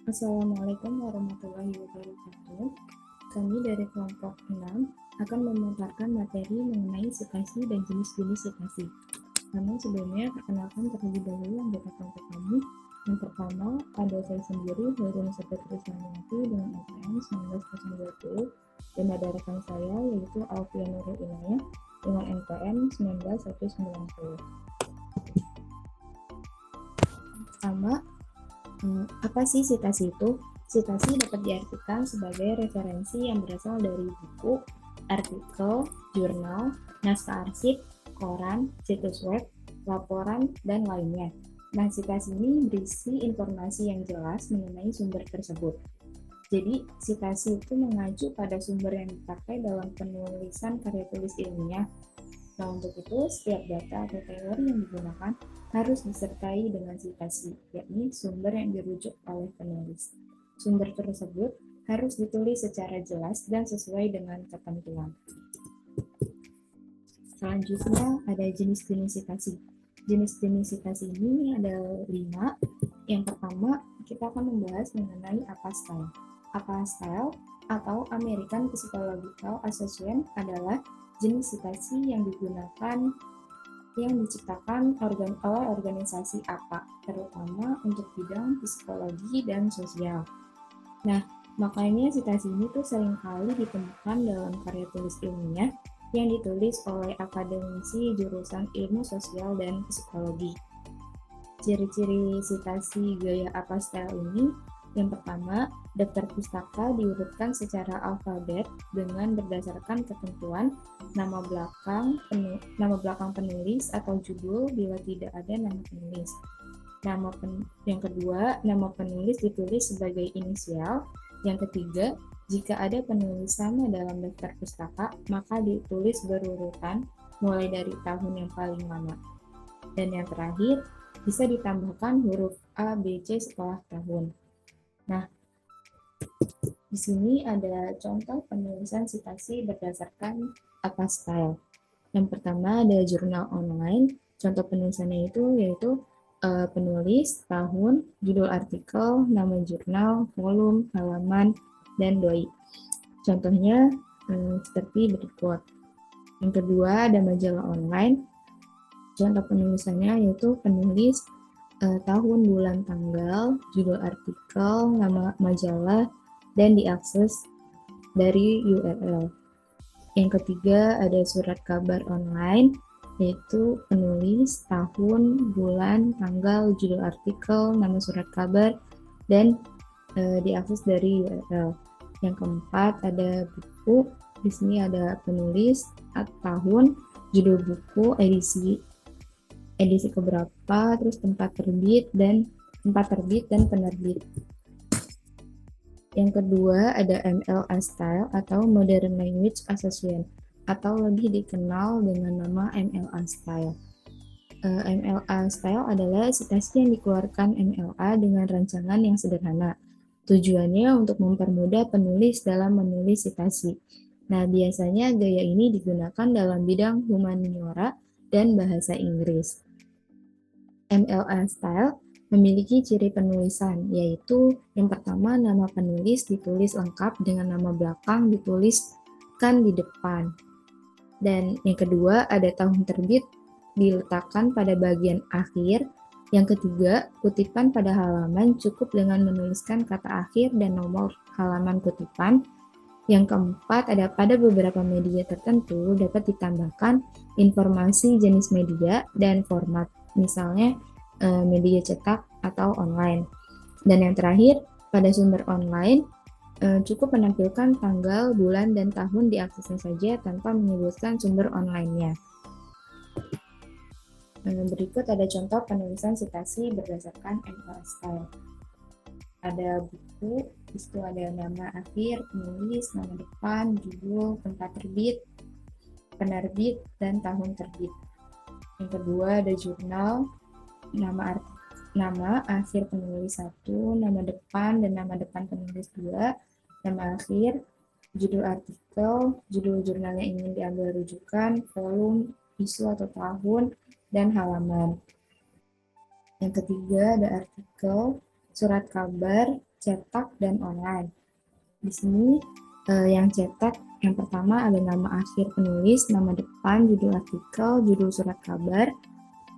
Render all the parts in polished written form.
Assalamualaikum warahmatullahi wabarakatuh. Kami dari kelompok 6 akan memaparkan materi mengenai citasi dan jenis-jenis citasi. Namun sebelumnya, perkenalkan terlebih dahulu anggota kelompok kami. Yang pertama, ada saya sendiri, Hoirun Sabda Krisnawati dengan NPM 19020, dan ada rekan saya, yaitu Alfian Nurul Inayah dengan NPM 19190. Pertama, apa sih citasi itu? Citasi dapat diartikan sebagai referensi yang berasal dari buku, artikel, jurnal, naskah arsip, koran, situs web, laporan, dan lainnya. Nah, citasi ini berisi informasi yang jelas mengenai sumber tersebut. Jadi, citasi itu mengacu pada sumber yang dipakai dalam penulisan karya tulis ilmiah. Nah, untuk itu, setiap data atau teori yang digunakan harus disertai dengan citasi, yakni sumber yang dirujuk oleh penulis. Sumber tersebut harus ditulis secara jelas dan sesuai dengan ketentuan. Selanjutnya ada jenis-jenis citasi. Jenis-jenis citasi ini ada 5. Yang pertama, kita akan membahas mengenai APA style. APA style atau American Psychological Association adalah jenis citasi yang diciptakan oleh organisasi APA, terutama untuk bidang psikologi dan sosial. Nah, makanya citasi ini tuh seringkali ditemukan dalam karya tulis ilmiah yang ditulis oleh akademisi jurusan ilmu sosial dan psikologi. Ciri-ciri citasi gaya APA style ini, yang pertama, daftar pustaka diurutkan secara alfabet dengan berdasarkan ketentuan nama belakang penulis atau judul bila tidak ada nama penulis. Yang kedua, nama penulis ditulis sebagai inisial. Yang ketiga, jika ada penulis sama dalam daftar pustaka, maka ditulis berurutan mulai dari tahun yang paling lama. Dan yang terakhir, bisa ditambahkan huruf A, B, C setelah tahun. Nah, di sini ada contoh penulisan citasi berdasarkan APA style. Yang pertama ada jurnal online. Contoh penulisannya yaitu penulis, tahun, judul artikel, nama jurnal, volume, halaman, dan doi. Contohnya seperti berikut. Yang kedua ada majalah online. Contoh penulisannya yaitu penulis, tahun, bulan, tanggal, judul artikel, nama majalah, dan diakses dari URL. Yang ketiga ada surat kabar online, yaitu penulis, tahun, bulan, tanggal, judul artikel, nama surat kabar, dan diakses dari URL. Yang keempat ada buku, di sini ada penulis, tahun, judul buku, edisi keberapa, terus tempat terbit dan penerbit. Yang kedua ada MLA style atau Modern Language Association atau lebih dikenal dengan nama MLA style. MLA style adalah citasi yang dikeluarkan MLA dengan rancangan yang sederhana. Tujuannya untuk mempermudah penulis dalam menulis citasi. Nah, biasanya gaya ini digunakan dalam bidang humaniora dan bahasa Inggris. MLA style memiliki ciri penulisan, yaitu yang pertama nama penulis ditulis lengkap dengan nama belakang dituliskan di depan. Dan yang kedua ada tahun terbit diletakkan pada bagian akhir. Yang ketiga, kutipan pada halaman cukup dengan menuliskan kata akhir dan nomor halaman kutipan. Yang keempat, ada pada beberapa media tertentu dapat ditambahkan informasi jenis media dan format, misalnya media cetak atau online. Dan yang terakhir, pada sumber online, cukup menampilkan tanggal, bulan, dan tahun diaksesnya saja tanpa menyebutkan sumber online-nya. Berikut ada contoh penulisan citasi berdasarkan MLA style. Ada buku, itu ada nama akhir, penulis, nama depan, judul, tempat terbit, penerbit, dan tahun terbit. Yang kedua ada jurnal, nama akhir penulis 1, nama depan dan nama depan penulis 2, nama akhir, judul artikel, judul jurnal yang ingin diambil rujukan, volume, isu atau tahun, dan halaman. Yang ketiga ada artikel, surat kabar, cetak, dan online. Di sini yang cetak, yang pertama ada nama akhir penulis, nama depan, judul artikel, judul surat kabar,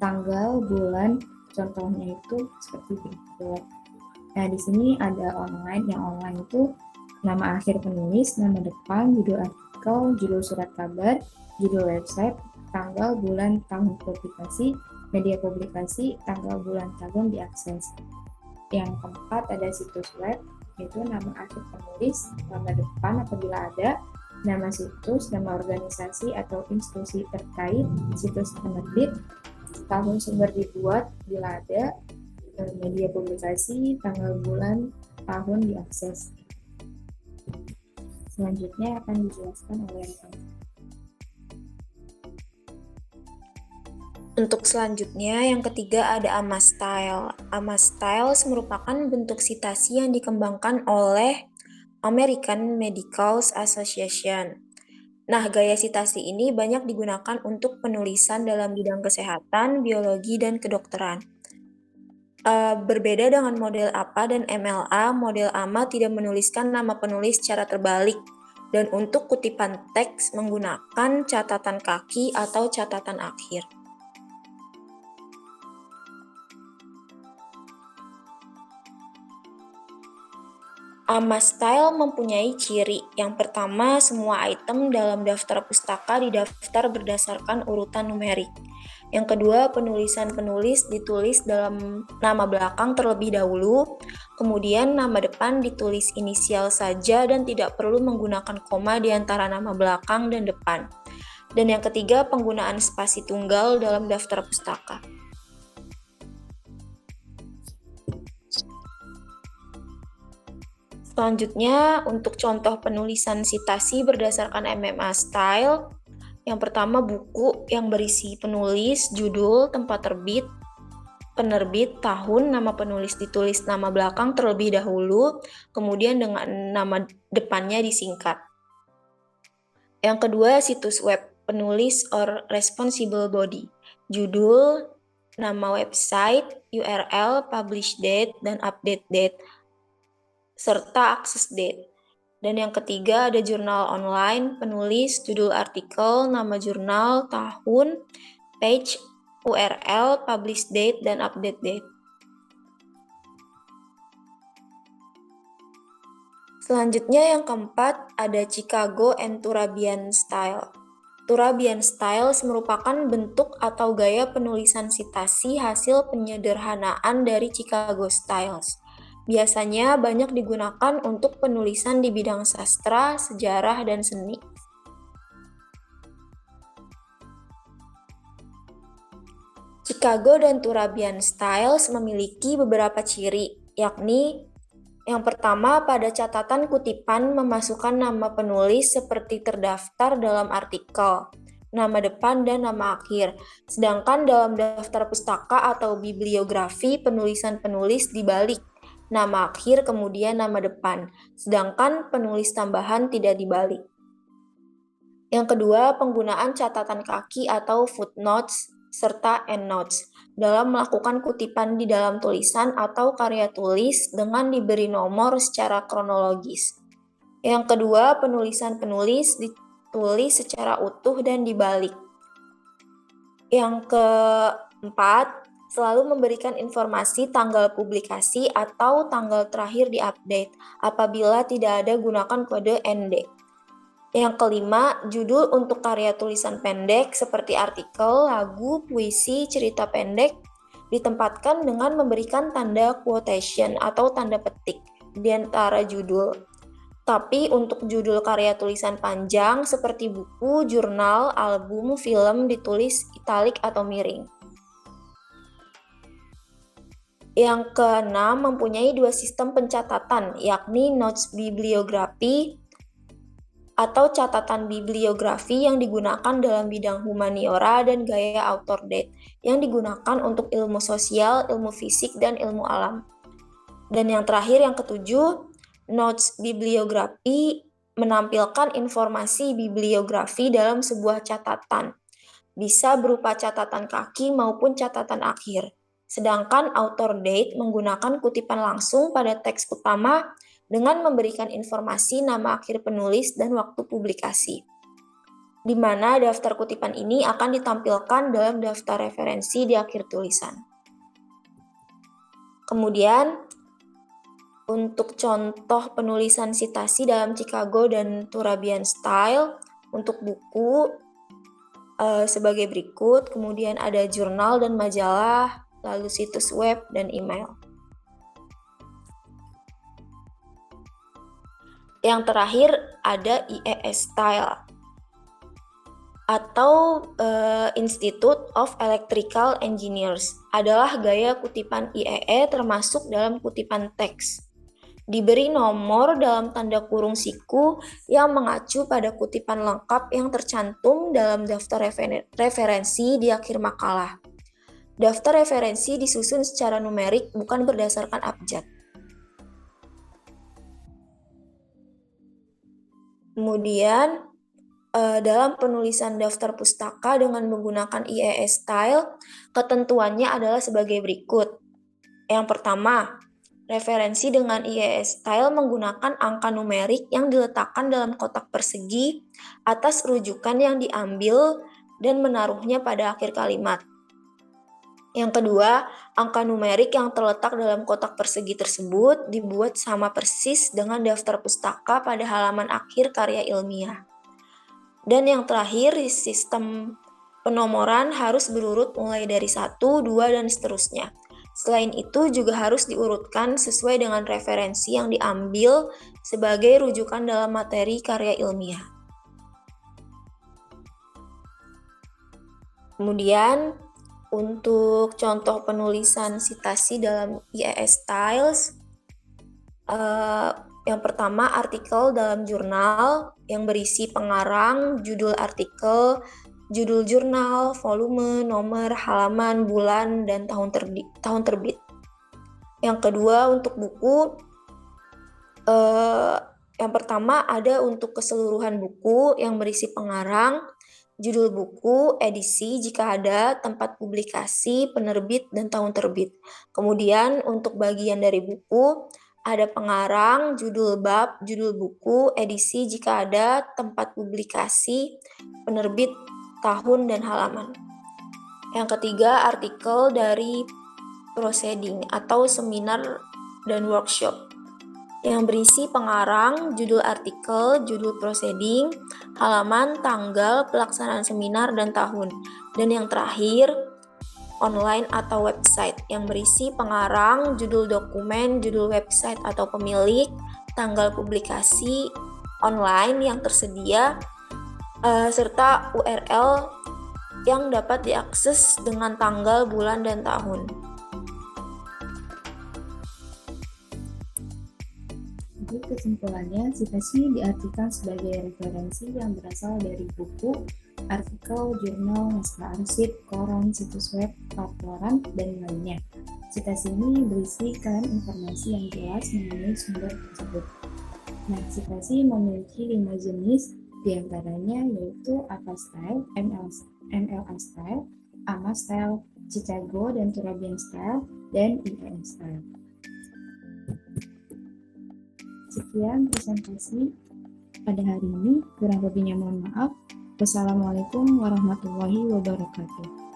tanggal, bulan, contohnya itu seperti berikut. Nah, di sini ada online. Yang online itu nama akhir penulis, nama depan, judul artikel, judul surat kabar, judul website, tanggal, bulan, tahun publikasi, media publikasi, tanggal, bulan, tahun diakses. Yang keempat ada situs web, yaitu nama akhir penulis, nama depan apabila ada, nama situs, nama organisasi atau institusi terkait, situs penerbit, tahun sumber dibuat bila ada, media publikasi, tanggal, bulan, tahun diakses. Selanjutnya akan dijelaskan oleh rekan. Untuk selanjutnya, yang ketiga ada AMA-Styles. AMA-Styles merupakan bentuk citasi yang dikembangkan oleh American Medical Association. Nah, gaya citasi ini banyak digunakan untuk penulisan dalam bidang kesehatan, biologi, dan kedokteran. Berbeda dengan model APA dan MLA, model AMA tidak menuliskan nama penulis secara terbalik, dan untuk kutipan teks menggunakan catatan kaki atau catatan akhir. AMA-Style mempunyai ciri. Yang pertama, semua item dalam daftar pustaka didaftar berdasarkan urutan numerik. Yang kedua, penulisan penulis ditulis dalam nama belakang terlebih dahulu, kemudian nama depan ditulis inisial saja dan tidak perlu menggunakan koma di antara nama belakang dan depan. Dan yang ketiga, penggunaan spasi tunggal dalam daftar pustaka. Selanjutnya, untuk contoh penulisan citasi berdasarkan MMA Style, yang pertama buku yang berisi penulis, judul, tempat terbit, penerbit, tahun, nama penulis ditulis nama belakang terlebih dahulu, kemudian dengan nama depannya disingkat. Yang kedua, situs web penulis or responsible body, judul, nama website, URL, publish date, dan update date, serta akses date. Dan yang ketiga ada jurnal online, penulis, judul artikel, nama jurnal, tahun, page, URL, publish date, dan update date. Selanjutnya yang keempat ada Chicago and Turabian Style. Turabian Styles merupakan bentuk atau gaya penulisan citasi hasil penyederhanaan dari Chicago Styles. Biasanya banyak digunakan untuk penulisan di bidang sastra, sejarah, dan seni. Chicago dan Turabian Styles memiliki beberapa ciri, yakni yang pertama, pada catatan kutipan memasukkan nama penulis seperti terdaftar dalam artikel, nama depan dan nama akhir. Sedangkan dalam daftar pustaka atau bibliografi, penulisan penulis dibalik, nama akhir kemudian nama depan, sedangkan penulis tambahan tidak dibalik. Yang kedua, penggunaan catatan kaki atau footnotes serta endnotes dalam melakukan kutipan di dalam tulisan atau karya tulis dengan diberi nomor secara kronologis. Yang kedua, penulisan penulis ditulis secara utuh dan dibalik. Yang keempat, selalu memberikan informasi tanggal publikasi atau tanggal terakhir diupdate. Apabila tidak ada, gunakan kode ND. Yang kelima, judul untuk karya tulisan pendek seperti artikel, lagu, puisi, cerita pendek ditempatkan dengan memberikan tanda quotation atau tanda petik di antara judul. Tapi untuk judul karya tulisan panjang seperti buku, jurnal, album, film ditulis italik atau miring. Yang keenam, mempunyai dua sistem pencatatan, yakni notes bibliografi atau catatan bibliografi yang digunakan dalam bidang humaniora dan gaya author date yang digunakan untuk ilmu sosial, ilmu fisik, dan ilmu alam. Dan yang terakhir, yang ketujuh, notes bibliografi menampilkan informasi bibliografi dalam sebuah catatan. Bisa berupa catatan kaki maupun catatan akhir. Sedangkan author date menggunakan kutipan langsung pada teks utama dengan memberikan informasi nama akhir penulis dan waktu publikasi, di mana daftar kutipan ini akan ditampilkan dalam daftar referensi di akhir tulisan. Kemudian, untuk contoh penulisan sitasi dalam Chicago dan Turabian Style, untuk buku sebagai berikut, kemudian ada jurnal dan majalah, lalu situs web dan email. Yang terakhir ada IES Style atau Institute of Electrical Engineers, adalah gaya kutipan IEE termasuk dalam kutipan teks. Diberi nomor dalam tanda kurung siku yang mengacu pada kutipan lengkap yang tercantum dalam daftar referensi di akhir makalah. Daftar referensi disusun secara numerik, bukan berdasarkan abjad. Kemudian, dalam penulisan daftar pustaka dengan menggunakan IES Style, ketentuannya adalah sebagai berikut. Yang pertama, referensi dengan IES Style menggunakan angka numerik yang diletakkan dalam kotak persegi atas rujukan yang diambil dan menaruhnya pada akhir kalimat. Yang kedua, angka numerik yang terletak dalam kotak persegi tersebut dibuat sama persis dengan daftar pustaka pada halaman akhir karya ilmiah. Dan yang terakhir, sistem penomoran harus berurut mulai dari 1, 2, dan seterusnya. Selain itu juga harus diurutkan sesuai dengan referensi yang diambil sebagai rujukan dalam materi karya ilmiah. Kemudian, untuk contoh penulisan sitasi dalam IES Styles, yang pertama artikel dalam jurnal yang berisi pengarang, judul artikel, judul jurnal, volume, nomor, halaman, bulan, dan tahun terbit. Yang kedua, untuk buku, yang pertama ada untuk keseluruhan buku yang berisi pengarang, judul buku, edisi jika ada, tempat publikasi, penerbit, dan tahun terbit. Kemudian untuk bagian dari buku, ada pengarang, judul bab, judul buku, edisi jika ada, tempat publikasi, penerbit, tahun, dan halaman. Yang ketiga, artikel dari proceeding atau seminar dan workshop yang berisi pengarang, judul artikel, judul proceeding, halaman, tanggal, pelaksanaan seminar, dan tahun. Dan yang terakhir, online atau website yang berisi pengarang, judul dokumen, judul website atau pemilik, tanggal publikasi online yang tersedia, serta URL yang dapat diakses dengan tanggal, bulan, dan tahun. Jadi kesimpulannya, citasi diartikan sebagai referensi yang berasal dari buku, artikel, jurnal, naskah arsip, koran, situs web, laporan, dan lainnya. Citasi ini berisikan informasi yang jelas mengenai sumber tersebut. Nah, citasi memiliki 5 jenis, diantaranya yaitu APA Style, MLA Style, AMA Style, Chicago dan Turabian Style, dan IES Style. Sekian presentasi pada hari ini, kurang lebihnya mohon maaf. Wassalamualaikum warahmatullahi wabarakatuh.